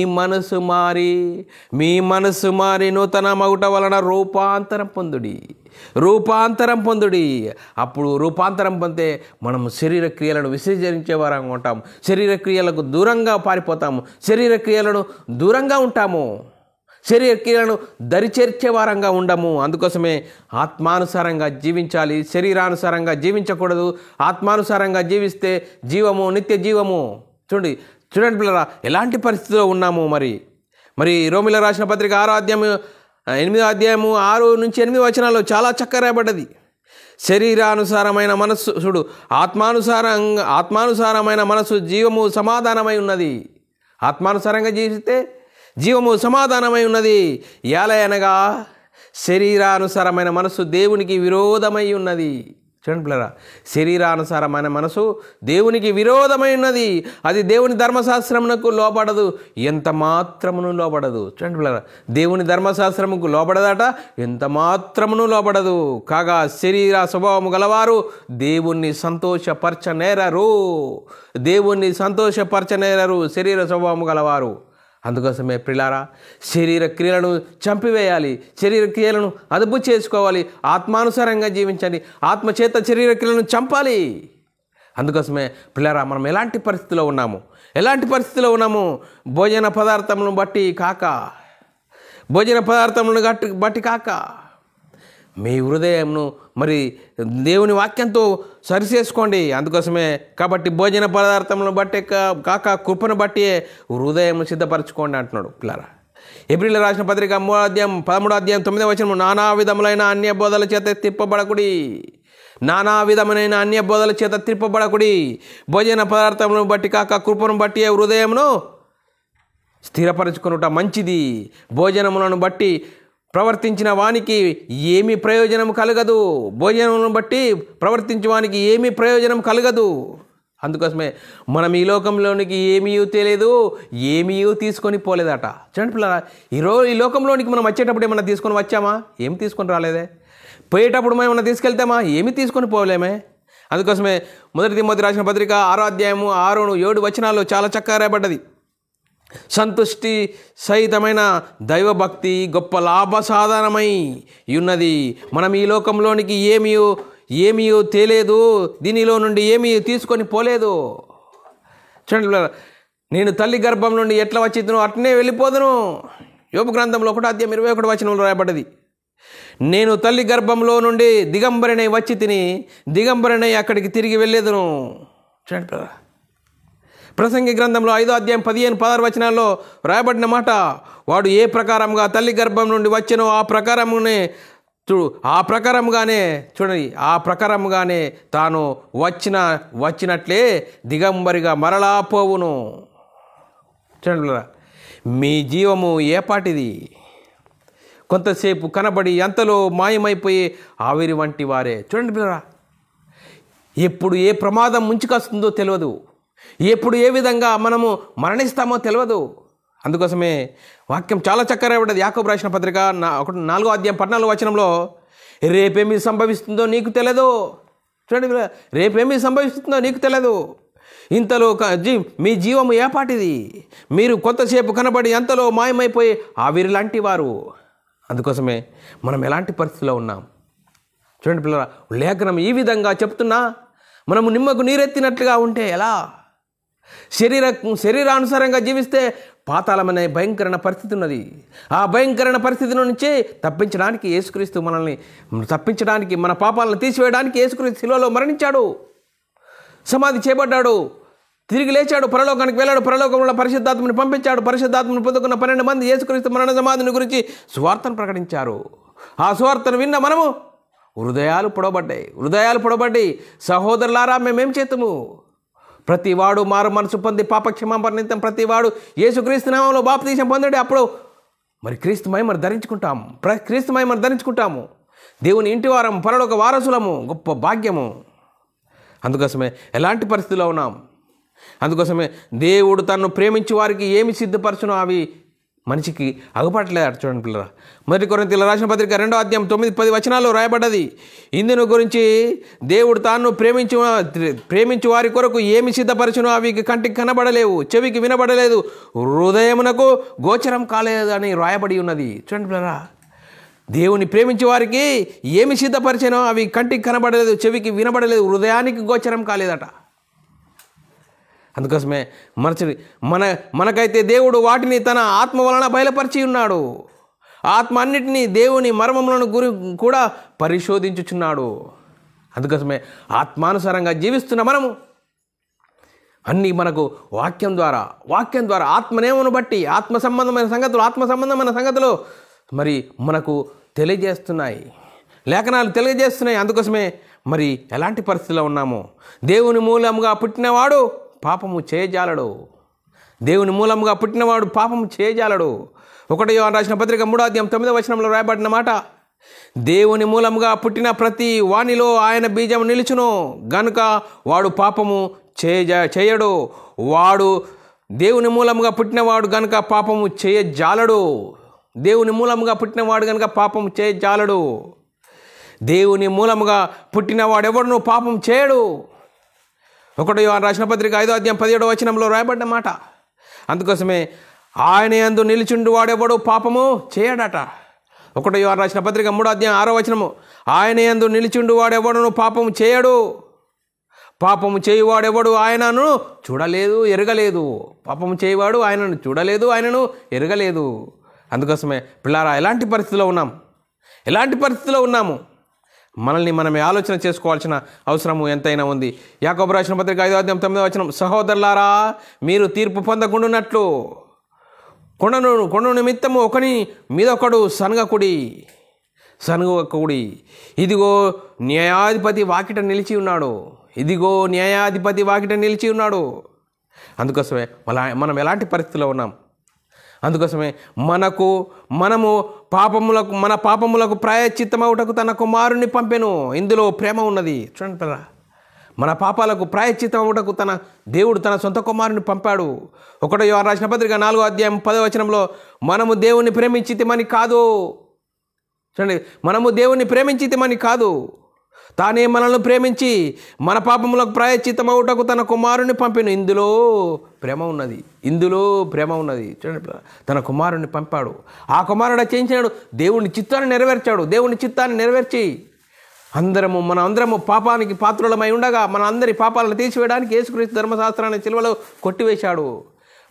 మనసు మారి నూతన మగుట వలన రూపాంతరం పొందుడి. అప్పుడు రూపాంతరం పొందితే మనం శరీర క్రియలను విసర్జించే వారంగా ఉంటాము. శరీర క్రియలకు దూరంగా పారిపోతాము. శరీర క్రియలను దూరంగా ఉంటాము. శరీర క్రియలను దరిచేర్చే వారంగా ఉండము. అందుకోసమే ఆత్మానుసారంగా జీవించాలి, శరీరానుసారంగా జీవించకూడదు. ఆత్మానుసారంగా జీవిస్తే జీవము, నిత్య జీవము. చూడండి పిల్లరా, ఎలాంటి పరిస్థితిలో ఉన్నాము. మరి రోమిల రాసిన పత్రిక 6:8 చాలా చక్కగా రాయబడ్డది. శరీరానుసారమైన మనస్సు చూడు, ఆత్మానుసారమైన మనస్సు జీవము సమాధానమై ఉన్నది. ఆత్మానుసారంగా జీవిస్తే జీవము సమాధానమై ఉన్నది. ఏలయనగా శరీరానుసారమైన మనస్సు దేవునికి విరోధమై ఉన్నది. చూడండి పిల్లరా, శరీరానుసారమైన మనసు దేవునికి విరోధమై ఉన్నది. అది దేవుని ధర్మశాస్త్రమునకు లోబడదు, ఎంత మాత్రమును లోబడదు. చూడండి పిల్లరా, దేవుని ధర్మశాస్త్రముకు లోబడదట, ఎంత మాత్రమును లోబడదు. కాగా శరీర స్వభావము గలవారు దేవుణ్ణి సంతోషపరచనేరరు శరీర స్వభావము గలవారు. అందుకోసమే ప్రిలారా, శరీర క్రియలను చంపివేయాలి, శరీర క్రియలను అదుపు చేసుకోవాలి, ఆత్మానుసారంగా జీవించాలి, ఆత్మచేత శరీర క్రియలను చంపాలి. అందుకోసమే ప్రిలారా, మనం ఎలాంటి పరిస్థితిలో ఉన్నాము? భోజన పదార్థములను బట్టి కాక మీ హృదయంను దేవుని వాక్యంతో సరిచేసుకోండి. అందుకోసమే కాబట్టి భోజన పదార్థములను బట్టి కాక కృపను బట్టి హృదయం సిద్ధపరచుకోండి అంటున్నాడు పిల్లరా. ఏప్రిల్ రాసిన పత్రిక 13:9 నానా విధములైన అన్య బోధల చేత తిప్పబడకుడి. భోజన పదార్థములను బట్టి కాక కృపను బట్టి హృదయమును స్థిరపరచుకొనుట మంచిది. భోజనములను బట్టి ప్రవర్తించిన వానికి ఏమీ ప్రయోజనం కలగదు. భోజనములను బట్టి ప్రవర్తించిన వానికి ఏమీ ప్రయోజనం కలగదు. అందుకోసమే మనం ఈ లోకంలోనికి ఏమీ తెలియదు, ఏమీ తీసుకొని పోలేదట. చూడండి పిల్లరా, ఈ లోకంలోనికి మనం వచ్చేటప్పుడు ఏమన్నా తీసుకొని వచ్చామా? ఏమి తీసుకొని రాలేదే. పోయేటప్పుడు మనం ఏమన్నా తీసుకెళ్తామా? ఏమి తీసుకొని పోలేమే. అందుకోసమే 1 తిమోతి రాసిన పత్రిక 6వ అధ్యాయము 6-7 వచనాల్లో చాలా చక్కగా రాయబడ్డది. సంతుష్టి సహితమైన దైవభక్తి గొప్ప లాభసాధనమై ఉన్నది. మనం ఈ లోకంలోనికి ఏమీ తేలేదు, దీనిలో నుండి ఏమీ తీసుకొని పోలేదు. చూడండి, నేను తల్లి గర్భం నుండి ఎట్లా వచ్చిందో అట్నే వెళ్ళిపోదును. యోబు గ్రంథంలో 1వ అధ్యాయం 21వ వచనంలో రాయబడ్డది. నేను తల్లి గర్భంలో నుండి దిగంబరినై వచ్చి తిని దిగంబరినై అక్కడికి తిరిగి వెళ్ళేదును. చూడండి, ప్రసంగి గ్రంథంలో 5వ అధ్యాయం 15-16 వచనాల్లో రాయబడిన మాట, వాడు ఏ ప్రకారంగా తల్లి గర్భం నుండి వచ్చెనో ఆ ప్రకారంగానే తాను వచ్చినట్లే దిగంబరిగా మరలా పోవును. చూడండి, మీ జీవము ఏపాటిది? కొంతసేపు కనబడి అంతలో మాయమైపోయి ఆవిరి వంటి వారే. చూడండి పిల్లరా, ఎప్పుడు ఏ ప్రమాదం ముంచుకొస్తుందో తెలియదు, ఎప్పుడు ఏ విధంగా మనము మరణిస్తామో తెలియదు. అందుకోసమే వాక్యం చాలా చక్కగా రాయబడ్డది. యాకోబు రాసిన పత్రిక 4వ అధ్యాయం 14వ వచనంలో, రేపేమి సంభవిస్తుందో నీకు తెలియదు. చూడండి, రేపేమి సంభవిస్తుందో నీకు తెలియదు. ఇంతలో మీ జీవము ఏపాటిది? మీరు కొంతసేపు కనబడి అంతలో మాయమైపోయి ఆవిరి లాంటి వారు. అందుకోసమే మనం ఎలాంటి పరిస్థితిలో ఉన్నాం. చూడండి పిల్లరా, లేఖనం ఈ విధంగా చెప్తున్నా మనము నిమ్మకు నీరెత్తినట్లుగా ఉంటే ఎలా? శరీరానుసారంగా జీవిస్తే పాతాళమనే భయంకరమైన పరిస్థితి ఉన్నది. ఆ భయంకరమైన పరిస్థితి నుంచి తప్పించడానికి యేసుక్రీస్తు మనల్ని తప్పించడానికి, మన పాపాలను తీసివేయడానికి యేసుక్రీస్తు శిలువలో మరణించాడు, సమాధి చేయబడ్డాడు, తిరిగి లేచాడు, పరలోకానికి వెళ్ళాడు, పరలోకంలో పరిశుద్ధాత్మని పంపించాడు. పరిశుద్ధాత్మని పొందుకున్న 12 మంది యేసుక్రీస్తు మరణ సమాధిని గురించి సువార్తను ప్రకటించారు. ఆ సువార్తను విన్న మనము హృదయాలు పొడబడ్డాయి. సహోదరులారా, మేమేం చేతుము? ప్రతివాడు మారు మనసు పొంది పాపక్షమాపణ నిమిత్తం ప్రతివాడు యేసుక్రీస్తు నామములో బాప్తీసం పొందాడు. అప్పుడు మరి క్రీస్తు మహిమను ధరించుకుంటాము. దేవుని ఇంటి వారం, పరలోక వారసులము, గొప్ప భాగ్యము. అందుకోసమే ఎలాంటి పరిస్థితిలో ఉన్నాం. అందుకోసమే దేవుడు తనను ప్రేమించి వారికి ఏమి సిద్ధపరచునో అవి మనిషికి అగుపడలేదు. చూడండి పిల్లరా, 1 కొరింథీయుల రాసిన పత్రిక 2వ అధ్యాయం 9-10 వచనాల్లో రాయబడ్డది. ఇందును గురించి దేవుడు తాను ప్రేమించి వారి కొరకు ఏమి సిద్ధపరచునో అవి కంటికి కనబడలేవు, చెవికి వినబడలేదు, హృదయమునకు గోచరం కాలేదు అని రాయబడి ఉన్నది. చూడండి పిల్లరా, దేవుని ప్రేమించే వారికి ఏమి సిద్ధపరిచానో అవి కంటికి కనబడలేదు, చెవికి వినబడలేదు, హృదయానికి గోచరం కాలేదట. అందుకోసమే మనకైతే దేవుడు వాటిని తన ఆత్మ వలన బయలుపరిచి ఉన్నాడు. ఆత్మ అన్నిటినీ దేవుని మర్మములను కూడా పరిశోధించుచున్నాడు. అందుకోసమే ఆత్మానుసారంగా జీవిస్తున్న మనము అన్నీ మనకు వాక్యం ద్వారా ఆత్మనేమను బట్టి ఆత్మ సంబంధమైన సంగతులు మరి మనకు తెలియజేస్తున్నాయి, లేఖనాలు తెలియజేస్తున్నాయి. అందుకోసమే మరి ఎలాంటి పరిస్థితిలో ఉన్నాము? దేవుని మూలంగా పుట్టినవాడు పాపము చేయజాలడు. 1 యోహాను రాసిన పత్రిక 3వ అధ్యాయం 9వ వచనంలో రాయబడిన మాట, దేవుని మూలంగా పుట్టిన ప్రతి వానిలో ఆయన బీజం నిలుచును గనుక వాడు పాపము చేయడు. వాడు దేవుని మూలంగా పుట్టినవాడు గనుక పాపము చేయజాలడు. దేవుని మూలంగా పుట్టినవాడెవడును పాపం చేయడు. 1 యోహాను రాసిన పత్రిక 5వ అధ్యాయం 17వ వచనంలో రాయబడ్డ మాట. అందుకోసమే ఆయన యందు నిలిచుండు వాడెవడు పాపము చేయడట. 1 యోహాను రాసిన పత్రిక 3వ అధ్యాయం 6వ వచనము, ఆయన యందు నిలిచుండు వాడెవడును పాపము చేయడు, పాపము చేయువాడెవడు ఆయనను చూడలేదు ఎరగలేదు. పాపము చేయవాడు ఆయనను చూడలేదు, ఆయనను ఎరగలేదు. అందుకోసమే పిల్లారా, ఎలాంటి పరిస్థితిలో ఉన్నాము? మనల్ని మనమే ఆలోచన చేసుకోవాల్సిన అవసరము ఎంతైనా ఉంది. యాకోబు రాసిన పత్రిక 5వ అధ్యాయం 9వ వచనం, సహోదరులారా, మీరు తీర్పు పొందకుండానట్లు కొండ నిమిత్తము ఒకని మీద ఒకడు సనగకుడి. ఇదిగో న్యాయాధిపతి వాకిట నిలిచి ఉన్నాడు. అందుకోసమే మనం ఎలాంటి పరిస్థితిలో ఉన్నాం? అందుకోసమే మనము మన పాపములకు ప్రాయశ్చిత్తమవుటకు తన కుమారుని పంపెను. ఇందులో ప్రేమ ఉన్నది. చూడండి పిల్లరా, మన పాపాలకు ప్రాయశ్చిత్తమవుటకు దేవుడు తన సొంత కుమారుని పంపాడు. 1 యోహాను రాసిన పత్రిక 4వ అధ్యాయం 10వ వచనంలో మనము దేవుని ప్రేమించితిమని కాదు, చూడండి, మనము దేవుని ప్రేమించితిమని కాదు, తానే మనల్ని ప్రేమించి మన పాపములకు ప్రాయశ్చిత్తమవుటకు తన కుమారుని పంపెను. ఇందులో ప్రేమ ఉన్నది. చూడండి, తన కుమారుని పంపాడు. ఆ కుమారుడు చేయించాడు, దేవుని చిత్తాన్ని నెరవేర్చి మనందరము పాపానికి పాత్రులమై ఉండగా మన అందరి పాపాలను తీసివేయడానికి యేసుక్రీస్తు ధర్మశాస్త్రాన్ని సిలువలో కొట్టివేశాడు,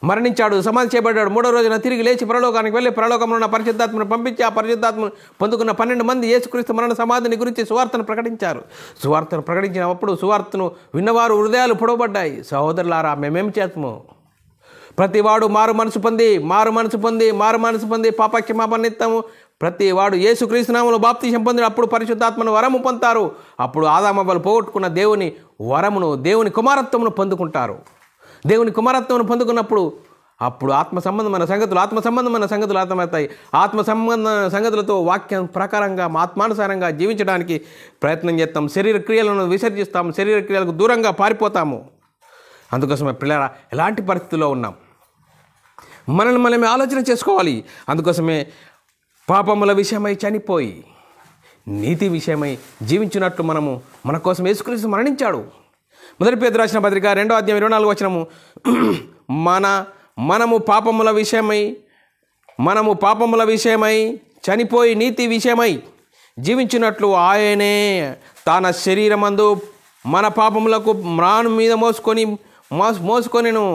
మరణించాడు, సమాధి చేయబడ్డాడు. 3వ రోజున తిరిగి లేచి పరలోకానికి వెళ్ళి పరలోకంలో ఉన్న పరిశుద్ధాత్మను పంపించి ఆ పరిశుద్ధాత్మను పొందుకున్న 12 మంది యేసుక్రీస్తు మరణ సమాధిని గురించి సువార్తను ప్రకటించారు. సువార్తను ప్రకటించినప్పుడు సువార్తను విన్నవారు హృదయాలు పొడవబడ్డాయి. సహోదరులారా, మేమేం చేస్తాము? ప్రతివాడు మారు మనసు పొంది పాపక్షమాపణ నిత్యము ప్రతివాడు యేసుక్రీస్తు నామములో బాప్తిసం పొంది అప్పుడు పరిశుద్ధాత్మను వరము పొందుతారు. అప్పుడు ఆదామవ్వలు పోగొట్టుకున్న దేవుని కుమారత్వమును పొందుకుంటారు. దేవుని కుమారత్వమును పొందుకున్నప్పుడు అప్పుడు ఆత్మ సంబంధమైన సంగతులు అర్థమవుతాయి. ఆత్మ సంగతులతో వాక్యం ప్రకారంగా ఆత్మానుసారంగా జీవించడానికి ప్రయత్నం చేస్తాం. శరీర క్రియలను విసర్జిస్తాం. శరీర క్రియలకు దూరంగా పారిపోతాము. అందుకోసమే పిల్లరా, ఎలాంటి పరిస్థితుల్లో ఉన్నాం మనల్ని మనమే ఆలోచన చేసుకోవాలి. అందుకోసమే పాపముల విషయమై చనిపోయి నీతి విషయమై జీవించినట్లు మన కోసం యేసుక్రీస్తు మరణించాడు. 1 పేతురు రాసిన పత్రిక 2వ అధ్యాయం 24వ వచనము మనము పాపముల విషయమై చనిపోయి నీతి విషయమై జీవించినట్లు ఆయనే తన శరీరమందు మన పాపములకు మ్రాను మీద మోసుకొనిను.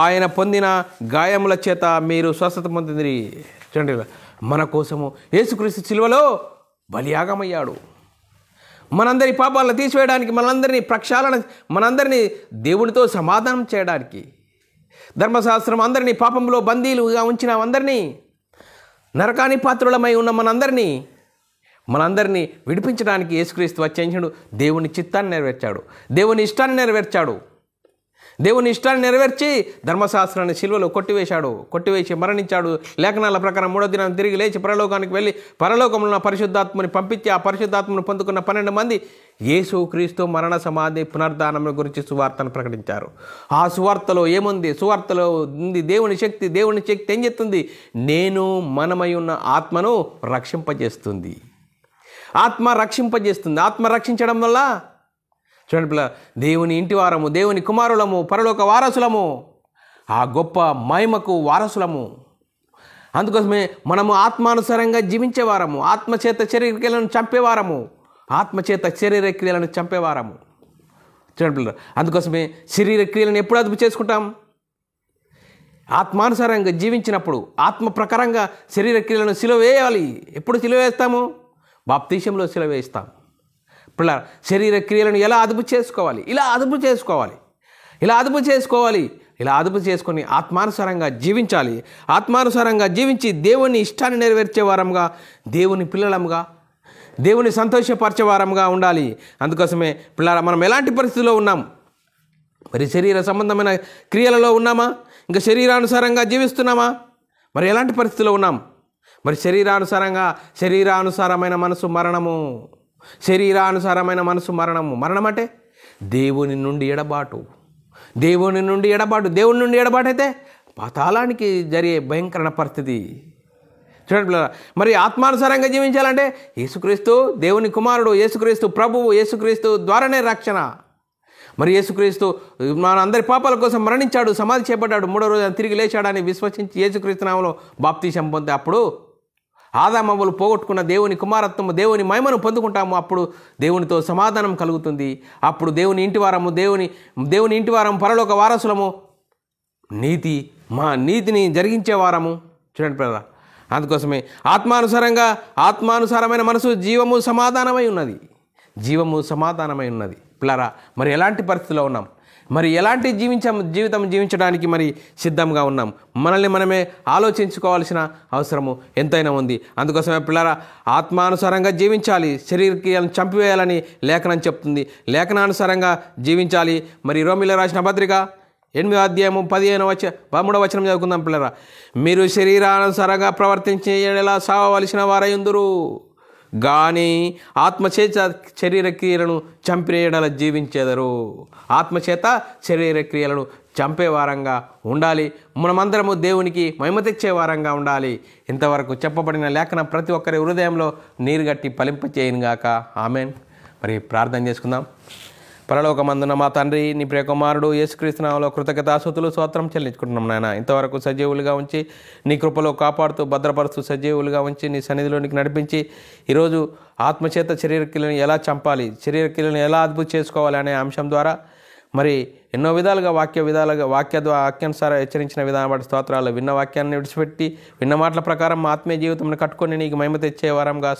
ఆయన పొందిన గాయముల చేత మీరు స్వస్థత పొందిందిరి. చూడండి, మన కోసము యేసుక్రీస్తు సిలువలో బలియాగమయ్యాడు. మనందరి పాపాలను తీసివేయడానికి, మనందరినీ దేవునితో సమాధానం చేయడానికి, ధర్మశాస్త్రం అందరినీ పాపంలో బందీలుగా ఉంచిన అందరినీ, నరకాని పాత్రులమై ఉన్న మనందరినీ విడిపించడానికి యేసుక్రీస్తు వచ్చేసాడు. దేవుని చిత్తాన్ని నెరవేర్చాడు. దేవుని ఇష్టాన్ని నెరవేర్చి ధర్మశాస్త్రాన్ని సిలువలో కొట్టివేసి మరణించాడు. లేఖనాల ప్రకారం 3వ దినాన్ని తిరిగి లేచి పరలోకానికి వెళ్ళి పరలోకంలో పరిశుద్ధాత్మని పంపించి ఆ పరిశుద్ధాత్మను పొందుకున్న 12 మంది యేసుక్రీస్తు మరణ సమాధి పునరుద్ధానం గురించి సువార్తను ప్రకటించారు. ఆ సువార్తలో ఏముంది? సువార్తలో ఉంది దేవుని శక్తి ఏం చెప్తుంది? మనమై ఉన్న ఆత్మను రక్షింపజేస్తుంది. ఆత్మ రక్షించడం వల్ల చూడండి పిల్ల, దేవుని ఇంటి వారము, దేవుని కుమారులము, పరలోక వారసులము, ఆ గొప్ప మహిమకు వారసులము. అందుకోసమే మనము ఆత్మానుసారంగా జీవించేవారము, ఆత్మచేత శరీర క్రియలను చంపేవారము. చూడండి పిల్ల, అందుకోసమే శరీర క్రియలను ఎప్పుడు అదుపు చేసుకుంటాం? ఆత్మానుసారంగా జీవించినప్పుడు, ఆత్మ ప్రకారంగా శరీర క్రియలను సిలువ వేయాలి. ఎప్పుడు సిలువ వేస్తాము? బాప్తీసంలో సిలువ వేస్తాం. పిల్ల, శరీర క్రియలను ఎలా అదుపు చేసుకోవాలి? ఇలా అదుపు చేసుకొని ఆత్మానుసారంగా జీవించాలి. ఆత్మానుసారంగా జీవించి దేవుని ఇష్టాన్ని నెరవేర్చే వారంగా, దేవుని పిల్లలముగా, దేవుని సంతోషపరిచేవారంగా ఉండాలి. అందుకోసమే పిల్లల, మనం ఎలాంటి పరిస్థితుల్లో ఉన్నాం? మరి శరీర సంబంధమైన క్రియలలో ఉన్నామా? ఇంకా శరీరానుసారంగా జీవిస్తున్నామా? మరి ఎలాంటి పరిస్థితుల్లో ఉన్నాం? మరి శరీరానుసారమైన మనసు మరణము. మరణం అంటే దేవుని నుండి ఎడబాటు. దేవుని నుండి ఎడబాటు అయితే పాతాళానికి జరిగే భయంకర పరిస్థితి. చూడండి పిల్లల, మరి ఆత్మానుసారంగా జీవించాలంటే యేసుక్రీస్తు దేవుని కుమారుడు, యేసుక్రీస్తు ప్రభువు, యేసుక్రీస్తు ద్వారానే రక్షణ. మరి యేసుక్రీస్తు మన అందరి పాపాల కోసం మరణించాడు, సమాధి చేయబడ్డాడు, 3వ రోజున తిరిగి లేచాడని విశ్వసించి యేసుక్రీస్తు నామములో బాప్తిసం పొంది అప్పుడు ఆదామవ్వలు పోగొట్టుకున్న దేవుని కుమారత్వము, దేవుని మహిమను పొందుకుంటాము. అప్పుడు దేవునితో సమాధానం కలుగుతుంది. అప్పుడు దేవుని ఇంటి వారము, పరలోక వారసులము, నీతిని జరిగించేవారము. చూడండి పిల్లల, అందుకోసమే ఆత్మానుసారమైన మనసు జీవము సమాధానమై ఉన్నది. పిల్లరా, మరి ఎలాంటి పరిస్థితిలో ఉన్నాం? మరి ఎలాంటి జీవితం జీవించడానికి మరి సిద్ధంగా ఉన్నాం? మనల్ని మనమే ఆలోచించుకోవాల్సిన అవసరము ఎంతైనా ఉంది. అందుకోసమే పిల్లరా, ఆత్మానుసారంగా జీవించాలి. శరీర క్రియలను చంపివేయాలని లేఖనం చెప్తుంది. లేఖనానుసారంగా జీవించాలి. మరి రోమీయులకు రాసిన పత్రిక 8వ అధ్యాయము 13వ వచనం చదువుకుందాం పిల్లరా. మీరు శరీరానుసారంగా ప్రవర్తించే ఎడల సావవలసిన వారయుందురు, కానీ ఆత్మచేత శరీర క్రియలను చంపిన ఎడల జీవించేదరు. ఆత్మచేత శరీర క్రియలను చంపే వారంగా ఉండాలి. మనమందరము దేవునికి మహిమ తెచ్చే వారంగా ఉండాలి. ఇంతవరకు చెప్పబడిన లేఖనం ప్రతి ఒక్కరి హృదయంలో నీరుగట్టి ఫలింపచేయనుగాక. ఆమెన్. మరి ప్రార్థన చేసుకుందాం. పరలోకమందున మా తండ్రి, నీ ప్రియకుమారుడు యేసుక్రీస్తు నామములో కృతజ్ఞతాస్తుతులు స్తోత్రం చెల్లించుకుంటున్నాం నాయన. ఇంతవరకు సజీవులుగా ఉంచి నీ కృపలో కాపాడుతూ భద్రపరుస్తూ సజీవులుగా ఉంచి నీ సన్నిధిలోనికి నడిపించి ఈరోజు ఆత్మచేత శరీరక్రియలను ఎలా చంపాలి, శరీరక్రియలను ఎలా అదుపు చేసుకోవాలి అనే అంశం ద్వారా మరి ఎన్నో విధాలుగా వాక్యానుసారం హెచ్చరించిన విధానం బట్టి స్తోత్రాలు. విన్న వాక్యాన్ని విడిచిపెట్టి విన్న మాటల ప్రకారం మా ఆత్మీయ జీవితంలో కట్టుకొని నీకు మహిమ తెచ్చేవారంగా,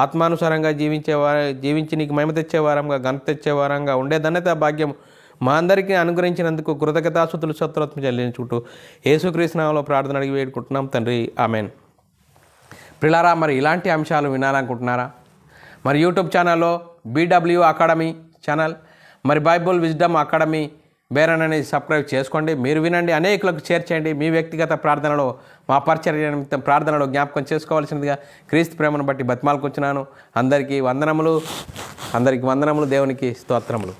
ఆత్మానుసారంగా జీవించి నీకు మహిమ తెచ్చేవారంగా, ఘనత తెచ్చేవారంగా ఉండే ధన్యత భాగ్యం మా అందరికీ అనుగ్రహించినందుకు కృతజ్ఞతాస్తుతులు స్తోత్రం చెల్లించుకుంటూ యేసుక్రీస్తు నామములో ప్రార్థన అడిగి వేడుకుంటున్నాం తండ్రి. ఆమెన్. ప్రియులారా, మరి ఇలాంటి అంశాలు వినాలనుకుంటున్నారా? మరి యూట్యూబ్ ఛానల్లో BW అకాడమీ ఛానల్, మరి బైబుల్ విజ్డమ్ అకాడమీ బేరన్ అనేది సబ్స్క్రైబ్ చేసుకోండి. మీరు వినండి, అనేకులకు షేర్ చేయండి. మీ వ్యక్తిగత ప్రార్థనలో మా పరిచర్య నిమిత్తం ప్రార్థనలో జ్ఞాపకం చేసుకోవాల్సిందిగా క్రీస్తు ప్రేమను బట్టి బతిమాలుకొచ్చున్నాను. అందరికీ వందనములు, దేవునికి స్తోత్రములు.